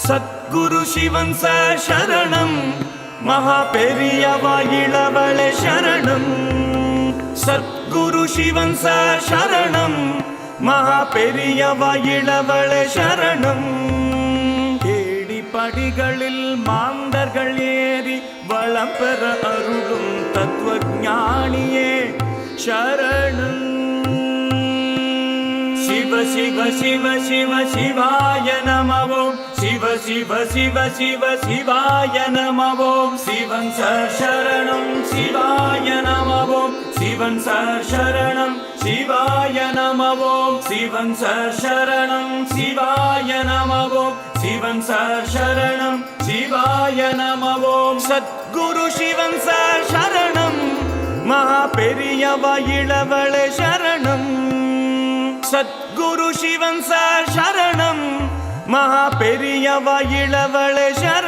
சத்குரு சிவன் சரணம், மகா பெரியவ இளவளே சரணம். சத்குரு சிவன் சரணம், மகா பெரியவ இளவளே சரணம். ஏடி படிகளில் மாந்தர்கள் ஏறி வளம் பெற அருளும் தத்துவஞானியே சரணம். சிவ சிவ சிவ சிவ சிவாய நமவோம், சிவ சிவ சிவ சிவ சிவாய நமவோம். சிவன் சரணம் சிவாய நமவோம், சிவன் சரணம் சிவாய நமவோம். சிவன் சரணம் சிவாய நமவோம், சிவன் சரணம் சிவாய நமவோம். சத்குரு சிவன் சரணம், மகா பெரியவ இளவளே சரணம். சத்குரு சிவன் சரணம், மகா பெரியவ இளவளே சரணம்.